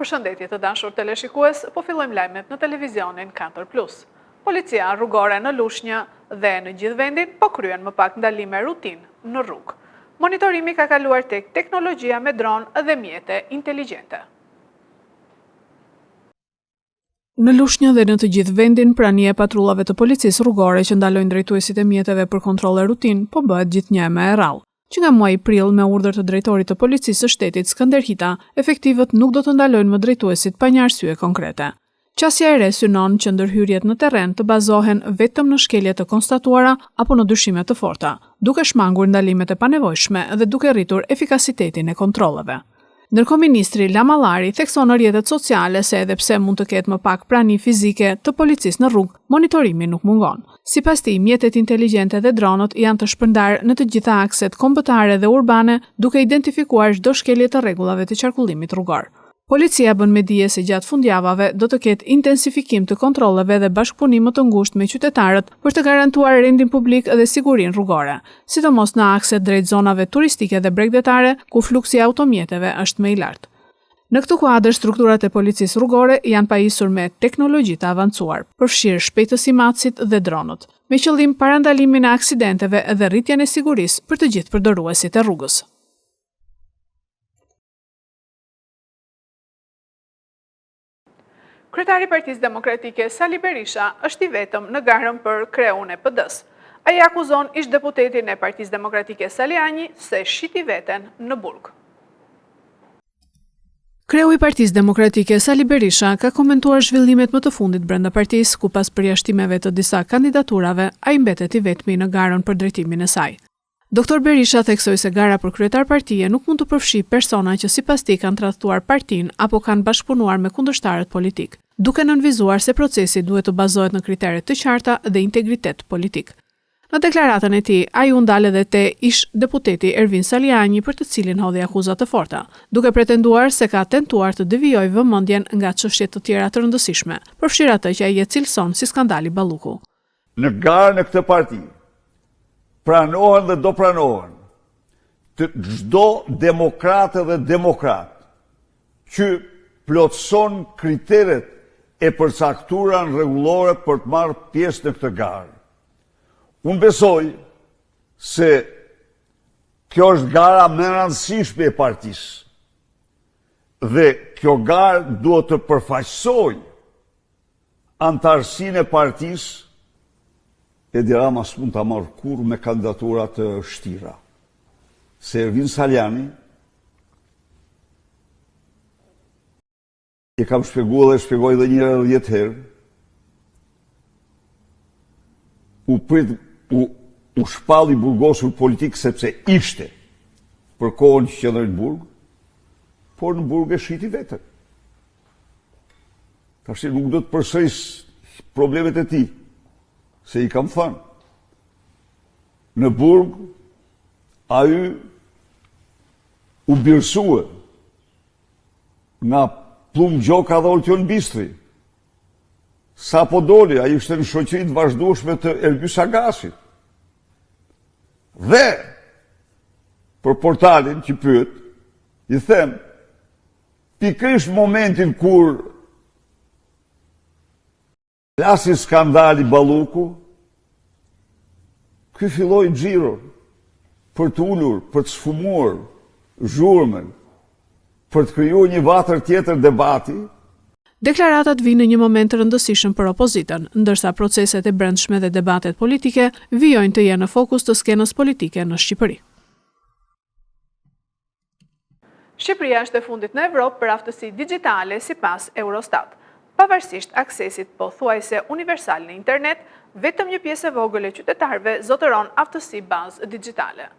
Përshëndetje të dashur teleshikues, po fillojmë lajmet në televizionin 4+. Policia rrugore në Lushnjë dhe në gjithë vendin po kryen më pak ndalime rutinë në rrugë. Monitorimi ka kaluar tek teknologjia me dron dhe mjete inteligjente. Në Lushnjë dhe në të gjithë vendin, prania e patrullave të policisë rrugore që ndalojnë drejtuesit e mjeteve për kontrolle rutinë po bëhet gjithnjë më e rrallë. Që nga muaji prill me urdhër të drejtorit të policisë së shtetit Skënder Hita, efektivët nuk do të ndalojnë më drejtuesit pa një arsye konkrete. Qasja e re synon që ndërhyrjet në terren të bazohen vetëm në shkelje të konstatuara apo në dyshime të forta, duke shmangur ndalimet e panevojshme dhe duke rritur efikasitetin e kontrolleve. Ndërkohë ministri Lama Llari thekson në rrjetet sociale se edhe pse mund të ketë më pak prani fizike të policisë në rrugë, monitorimi nuk mungon. Sipas tij, mjetet inteligjente dhe dronët janë të shpërndarë në të gjitha akset kombëtare dhe urbane, duke identifikuar çdo shkelje të rregullave të qarkullimit rrugor. Policia bën me dije se gjatë fundjavave do të ketë intensifikim të kontrolleve dhe bashkëpunim më të ngushtë me qytetarët për të garantuar rendin publik dhe sigurinë rrugore, sidomos në akset drejt zonave turistike dhe bregdetare, ku fluksi i automjeteve është më i lartë. Në këtë kuadër, strukturat e policisë rrugore janë pajisur me teknologji të avancuar, përfshirë shpejtësi macit dhe dronët, me qëllim parandalimin e aksidenteve dhe rritjen e sigurisë për të gjithë përdoruesit e rrugës. Kryetari i Partisë Demokratike Sali Berisha është i vetëm në garën për kreun e PD-s. Ai akuzon ish-deputetin e Partisë Demokratike Saliani se shiti veten në burg. Kreu i Partisë Demokratike Sali Berisha ka komentuar zhvillimet më të fundit brenda partisë, ku pas përjashtimeve të disa kandidaturave, ai mbetet i vetmi në garën për drejtimin e saj. Dr. Berisha theksoi se gara për kryetar partie nuk mund të përfshi persona që sipas tij kanë tradhtuar partinë apo kanë bashkëpunuar me kundërshtarët politik, duke nënvizuar se procesi duhet të bazohet në kritere të qarta dhe integritet politik. Në deklaratën e tij, ai u ndal edhe te ish-deputeti Ervin Saliani, për të cilin hodhi akuza të forta, duke pretenduar se ka tentuar të devijojë vëmendjen nga çështje të tjera të rëndësishme, përfshirë atë që ai e cilëson si skandali Balluku. Në garën e këtë parti pranohen dhe do pranohen të çdo demokratë dhe demokrat që plotëson kriteret e përcaktuara rregullore për të marrë pjesë në këtë garë. Unë besoj se kjo është gara më e rëndësishme e partisë dhe kjo garë duhet të përfaqësojë antarësinë e partisë. Edi Rama s'mund ta marrë kurrë me kandidatura të vështira. Se Ervin Saliani e kam shpjeguar dhe shpjegoj edhe një herë 10 herë. U shpalli burgosur politik sepse ishte për kohën që qëndroi në burg, por në burg e shiti vetën. Tash nuk do të përsëris problemet e tij, se i kam thënë. Në burg, ai u birësue nga Plum Gjoka dhe Oltjon Bistri. Sa po doli, ai ishte në shoqëri të vazhdueshme të Erby Sagasit. Dhe për portalin që pyet, i them, pikërisht momentin kur lasi skandali Balluku, ky filloi xhiro për të ulur, për të sfumuar zhurmën, për të krijuar një vatër tjetër debati. Deklaratat vinë në një moment të rëndësishëm për opozitën, ndërsa proceset e brendshme dhe debatet politike vijojnë të jenë në fokus të skenës politike në Shqipëri. Shqipëria është e fundit në Evropë për aftësi digjitale sipas Eurostat. Pavarësisht aksesit pothuajse universal në internet, vetëm një pjesë e vogël e qytetarëve zotëron aftësi bazë digjitale.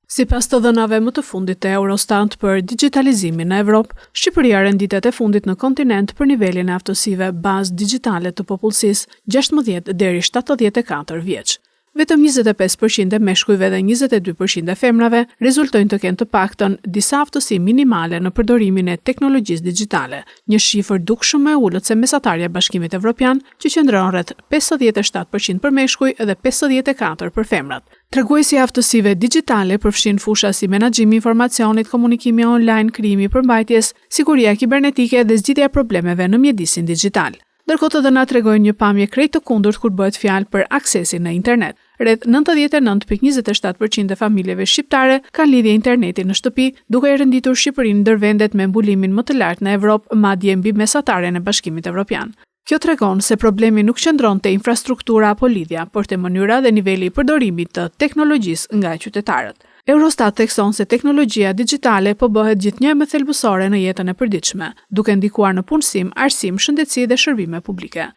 Sipas të dhënave më të fundit të Eurostat për digitalizimin në Evropë, Shqipëria renditet e fundit në kontinent për nivelin e aftësive bazë digjitale të popullsisë 16 deri 74 vjeç. vetëm 25% e meshkujve dhe 22% e femrave rezultojnë të kenë të paktën disa aftësi minimale në përdorimin e teknologjisë digjitale, një shifër dukshëm e ulët se mesatarja e Bashkimit Evropian, që qëndron rreth 57% për meshkuj dhe 54% për femrat. Treguesi i aftësive digjitale përfshin fusha si menaxhimi i informacionit, komunikimi online, krijimi i përmbajtjes, siguria kibernetike dhe zgjidhja e problemeve në mjedisin digjital. Ndërkohë të dhënat tregojnë një pamje krejt të kundërt kur bëhet fjalë për aksesin në internet. Rreth 99.27% e familjeve shqiptare kanë lidhje interneti në shtëpi, duke i renditur Shqipërinë ndër vendet me mbulimin më të lartë në Evropë, madje mbi mesataren e Bashkimit Evropian. Kjo tregon se problemi nuk qëndron te infrastruktura apo lidhja, por te mënyra dhe niveli i përdorimit të teknologjisë nga qytetarët. Eurostat thekson se teknologjia digjitale po bëhet gjithnjë më thelbësore në jetën e përditshme, duke ndikuar në punësim, arsim, shëndetësi dhe shërbime publike.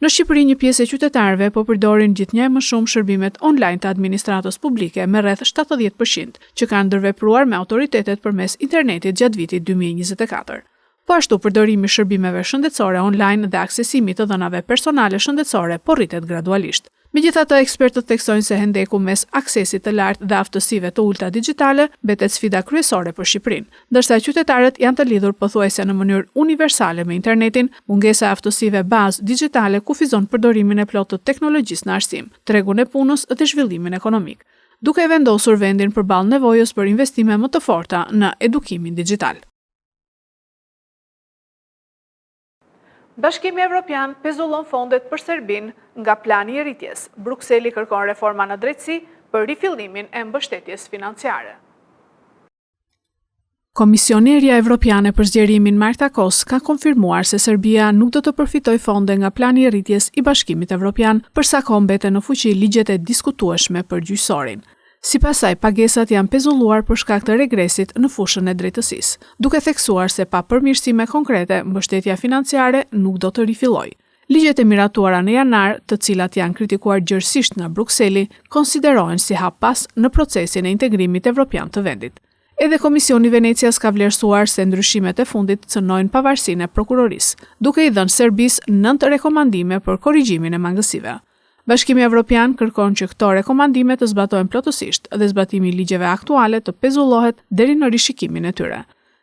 Në Shqipëri një pjesë e qytetarëve po përdorin gjithnjë më shumë shërbimet online të administratës publike me rreth 70%, që kanë ndërvepruar me autoritetet përmes internetit gjatë vitit 2024. Po ashtu përdorimi i shërbimeve shëndetësore online dhe aksesimi të dhënave personale shëndetësore po rritet gradualisht. Megjithatë, ekspertët theksojnë se hendeku mes aksesit të lartë dhe aftësive të ulta digjitale mbetet sfida kryesore për Shqipërinë, ndërsa qytetarët janë të lidhur pothuajse në mënyrë universale me internetin, mungesa e aftësive bazë digjitale kufizon përdorimin e plotë të teknologjisë në arsim, tregun e punës dhe zhvillimin ekonomik, duke vendosur vendin përballë nevojës për investime më të forta në edukimin digjital. Bashkimi Evropian pezullon fondet për Serbinë nga plani i rritjes. Brukseli kërkon reforma në drejtësi për rifillimin e mbështetjes financiare. Komisionerja Evropiane për zgjerimin Marta Kos ka konfirmuar se Serbia nuk do të përfitojë fonde nga plani i rritjes i Bashkimit Evropian, përsa kohë mbeten në fuqi ligjet e diskutueshme për gjyqësorin. Sipas saj, pagesat janë pezulluar për shkak të regresit në fushën e drejtësisë, duke theksuar se pa përmirësime konkrete, mbështetja financiare nuk do të rifillojë. Ligjet e miratuara në janar, të cilat janë kritikuar gjërësisht nga Brukseli, konsiderohen si hap pas në procesin e integrimit evropian të vendit. Edhe Komisioni Venecias ka vlerësuar se ndryshimet e fundit cënojnë pavarësinë e prokurorisë, duke i dhënë Serbisë 9 rekomandime për korrigjimin e mangësive. Bashkimi Evropian kërkon që këto rekomandime të zbatohen plotësisht dhe zbatimi i ligjeve aktuale të pezullohet deri në rishikimin e tyre.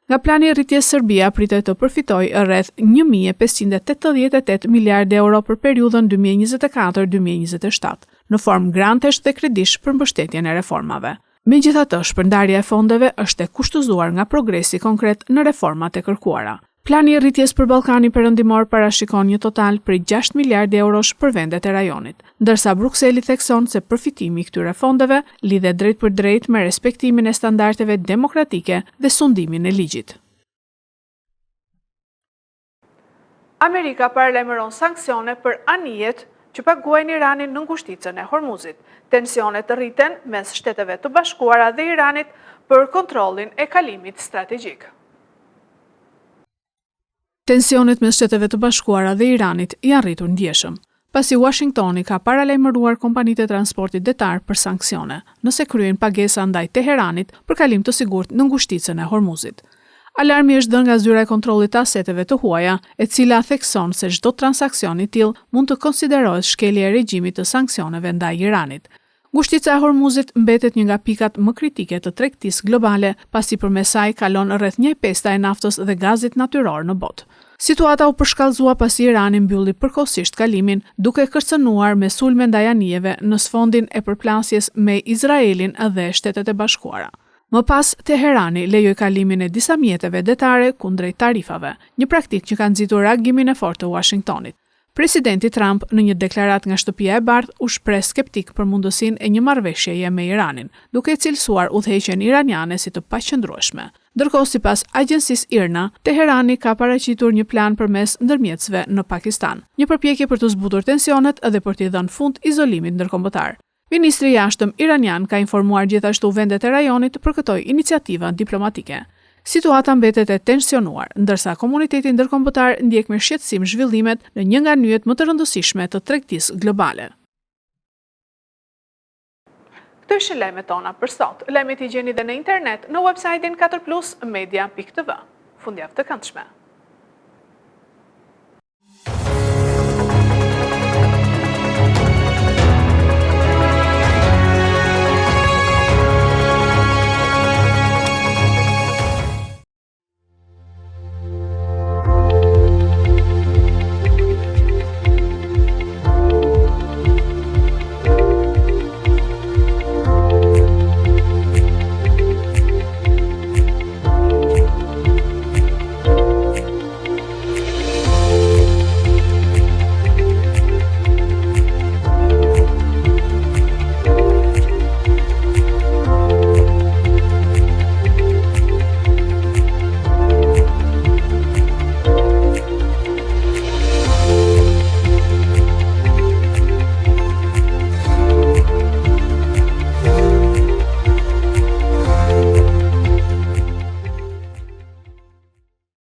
Nga plani i rritjes, Serbia pritet të përfitojë rreth 1.588 miliardë euro për periudhën 2024-2027, në formë grantesh dhe kredish për mbështetjen e reformave. Megjithatë, shpërndarja e fondeve është e kushtozuar nga progresi konkret në reformat e kërkuara. Plani i rritjes për Ballkani Perëndimor parashikon një total prej 6 miliardë eurosh për vendet e rajonit, ndërsa Brukseli thekson se përfitimi i këtyre fondeve lidhet drejt për drejt me respektimin e standardeve demokratike dhe sundimin e ligjit. Amerika paralajmëron sanksione për anijet që paguajnë Iranin në ngushticën e Hormuzit. Tensionet rriten mes Shteteve të Bashkuara dhe Iranit për kontrollin e kalimit strategjik. Tensionet mes Shteteve të Bashkuara dhe Iranit janë rritur ndjeshëm, pasi Washingtoni ka paralajmëruar kompanitë e transportit detar për sanksione, nëse kryen pagesa ndaj Teheranit për kalim të sigurt në ngushticën e Hormuzit. Alarmi është dhënë nga zyra e kontrollit të aseteve të huaja, e cila thekson se çdo transaksion i tillë mund të konsiderohet shkelje e regjimit të sanksioneve ndaj Iranit. Ngushtica e Hormuzit mbetet një nga pikat më kritike të tregtisë globale, pasi përmes saj kalon rreth 1/5 e naftës dhe gazit natyror në botë. Situata u përshkallëzua pasi Irani mbylli përkohësisht kalimin, duke kërcënuar me sulme ndaj anijeve në sfondin e përplasjes me Izraelin dhe Shtetet e Bashkuara. Më pas, Teherani lejoi kalimin e disa mjeteve detare kundrejt tarifave, një praktikë që ka nxitur reagimin e fortë të Washingtonit. Presidenti Trump në një deklaratë nga Shtëpia e Bardhë u shpreh skeptik për mundësinë e një marrëveshjeje me Iranin, duke cilësuar udhëheqjen iraniane si të paqëndrueshme. Ndërkohë, sipas agjencisë IRNA, Teherani ka paraqitur një plan përmes ndërmjetësve në Pakistan, një përpjekje për të zbutur tensionet dhe për t'i dhënë fund izolimit ndërkombëtar. Ministri i Jashtëm iranian ka informuar gjithashtu vendet e rajonit për këto iniciativa diplomatike. Situata mbetet e tensionuar, ndërsa komuniteti ndërkombëtar ndjek me shqetësim zhvillimet në një nga nyjet më të rëndësishme të tregtisë globale. Këto ishin lajmet tona për sot. Lajmet i gjeni dhe në internet në website-in 4plusmedia.tv. Fundjavë të këndshme.